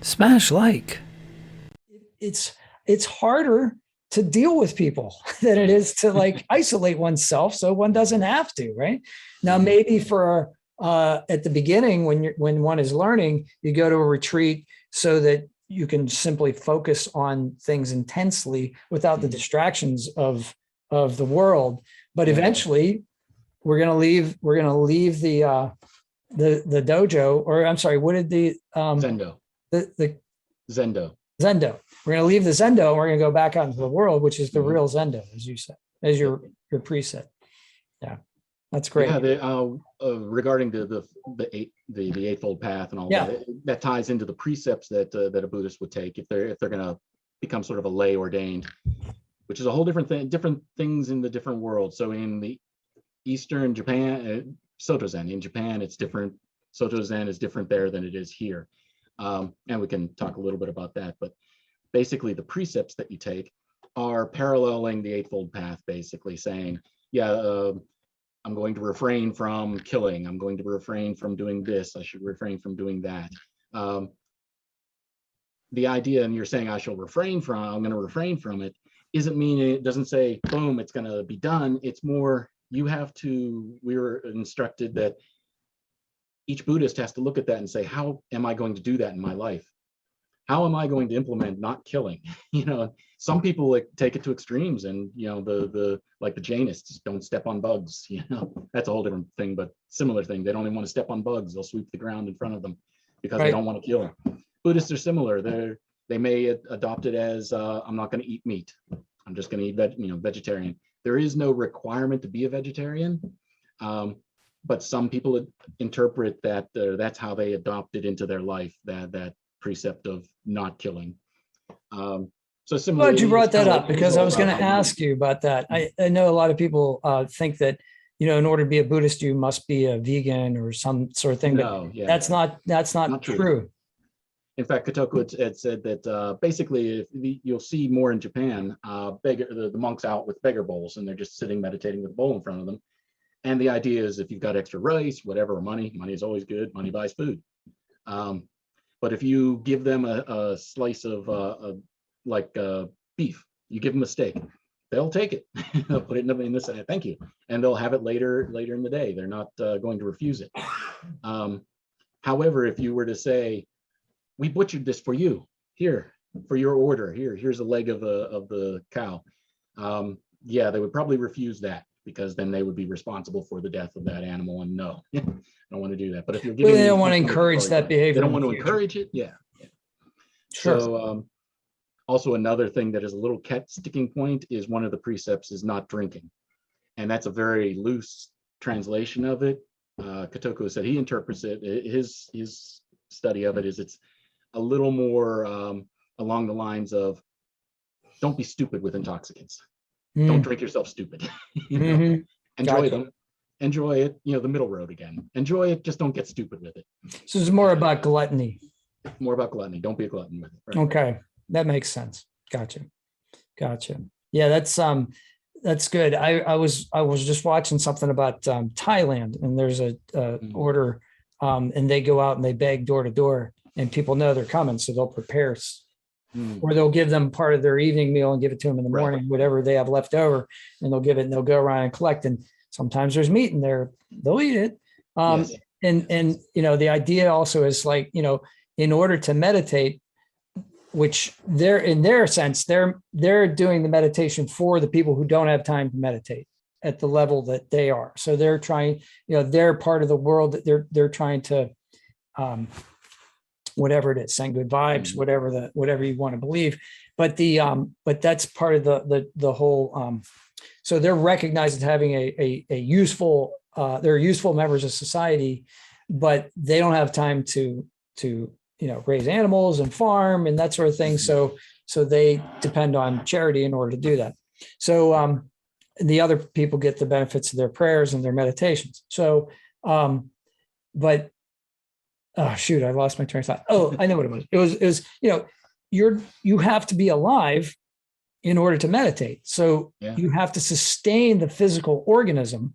Smash like. It's harder to deal with people than it is to like isolate oneself, so one doesn't have to, right? Now maybe for at the beginning, when one is learning, you go to a retreat so that you can simply focus on things intensely without the distractions of the world. But eventually we're going to leave the dojo, or I'm sorry, what did the Zendo. the Zendo. Zendo. We're going to leave the Zendo and we're going to go back out into the world, which is the real Zendo, as you said, as your preset. Yeah, that's great. Yeah, regarding the Eightfold Path and all that ties into the precepts that a Buddhist would take if they're going to become sort of a lay ordained, which is a whole different thing, different things in the different worlds. So in the Eastern Japan, Soto Zen. In Japan, it's different. Soto Zen is different there than it is here. And we can talk a little bit about that, but basically the precepts that you take are paralleling the Eightfold Path, basically saying, I'm going to refrain from killing. I'm going to refrain from doing this. I should refrain from doing that. The idea, and you're saying I'm going to refrain from it, isn't mean it doesn't say, boom, it's going to be done. It's more, we were instructed that each Buddhist has to look at that and say, how am I going to do that in my life? How am I going to implement not killing? Some people like take it to extremes, and the Jainists don't step on bugs. That's a whole different thing, but similar thing. They don't even want to step on bugs. They'll sweep the ground in front of them because they don't want to kill them. Buddhists are similar. They may adopt it as I'm not going to eat meat. I'm just going to eat vegetarian. There is no requirement to be a vegetarian. But some people interpret that that's how they adopt it into their life, that precept of not killing. So similarly, glad you brought that up, because I was going to ask you about that. I know a lot of people think that in order to be a Buddhist, you must be a vegan or some sort of thing. But that's not true. In fact, Kotoku had said that basically, you'll see more in Japan, the monks out with beggar bowls, and they're just sitting meditating with a bowl in front of them. And the idea is, if you've got extra rice, whatever, money is always good. Money buys food. But if you give them a slice of beef, you give them a steak, they'll take it. They'll put it in this. Thank you, and they'll have it later in the day. They're not going to refuse it. However, if you were to say, "We butchered this for you, here for your order. Here's a leg of the cow," they would probably refuse that, because then they would be responsible for the death of that animal. And no, I don't want to do that. But if you're giving, they don't want to encourage that behavior. They don't want to encourage it. Yeah. Sure. So also another thing that is a little sticking point is one of the precepts is not drinking. And that's a very loose translation of it. Kotoku said he interprets it, his study of it is it's a little more along the lines of, don't be stupid with intoxicants. Don't drink yourself stupid. Enjoy them. Enjoy it. The middle road again. Enjoy it. Just don't get stupid with it. So it's more about gluttony. More about gluttony. Don't be a glutton with it. Right? Okay, that makes sense. Gotcha. Yeah, that's good. I was just watching something about Thailand, and there's a order, and they go out and they beg door to door, and people know they're coming, so they'll prepare. Or they'll give them part of their evening meal and give it to them in the morning, whatever they have left over, and they'll give it, and they'll go around and collect. And sometimes there's meat in there, they'll eat it. And the idea also is like, in order to meditate, which they're in their sense, they're doing the meditation for the people who don't have time to meditate at the level that they are. So they're trying, they're part of the world that they're trying to, whatever it is, send good vibes, whatever you want to believe, but that's part of the whole. So they're recognized as having a useful, they're useful members of society, but they don't have time to raise animals and farm and that sort of thing. So they depend on charity in order to do that. So the other people get the benefits of their prayers and their meditations. So, but. Oh shoot! I lost my train of thought. Oh, I know what it was. It was you have to be alive in order to meditate. So you have to sustain the physical organism.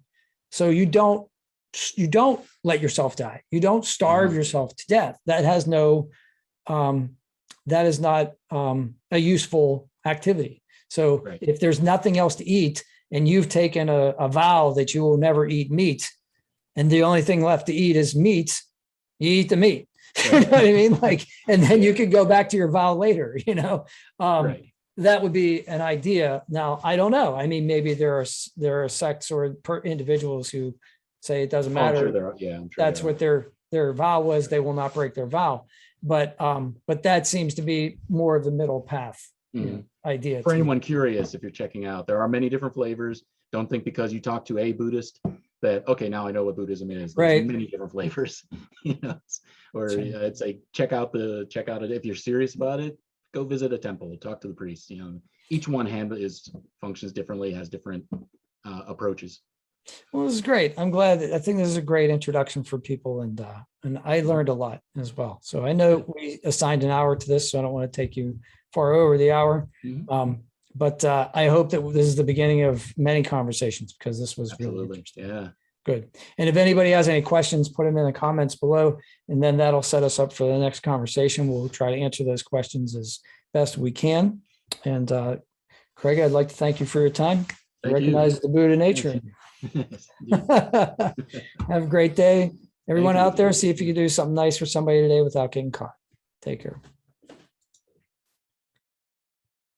So you don't let yourself die. You don't starve yourself to death. That has no that is not a useful activity. So Right. if there's nothing else to eat and you've taken a vow that you will never eat meat, and the only thing left to eat is meat, you eat the meat. You know what I mean? Like, and then you could go back to your vow later, you know? Right. That would be an idea. Now, I don't know. I mean, maybe there are sects or individuals who say it doesn't Oh, I'm sure matter. there are. Yeah, I'm sure That's there are. what their vow was. They will not break their vow. But that seems to be more of the middle path idea. For anyone curious, if you're checking out, there are many different flavors. Don't think because you talk to a Buddhist that, okay, now I know what Buddhism is. There's Right. many different flavors, you know, or Sure. it's like, check out it. If you're serious about it, go visit a temple, talk to the priest, you know, each one functions differently, has different approaches. Well, this is great. I'm glad. I think this is a great introduction for people, and I learned a lot as well. So I know we assigned an hour to this, so I don't want to take you far over the hour. But I hope that this is the beginning of many conversations, because this was really Absolutely. interesting. Yeah. Good. And if anybody has any questions, put them in the comments below, and then that'll set us up for the next conversation. We'll try to answer those questions as best we can. And Craig, I'd like to thank you for your time. Thank Recognize you. the Buddha nature. Have a great day. Everyone Thank you. out there, see if you can do something nice for somebody today without getting caught. Take care.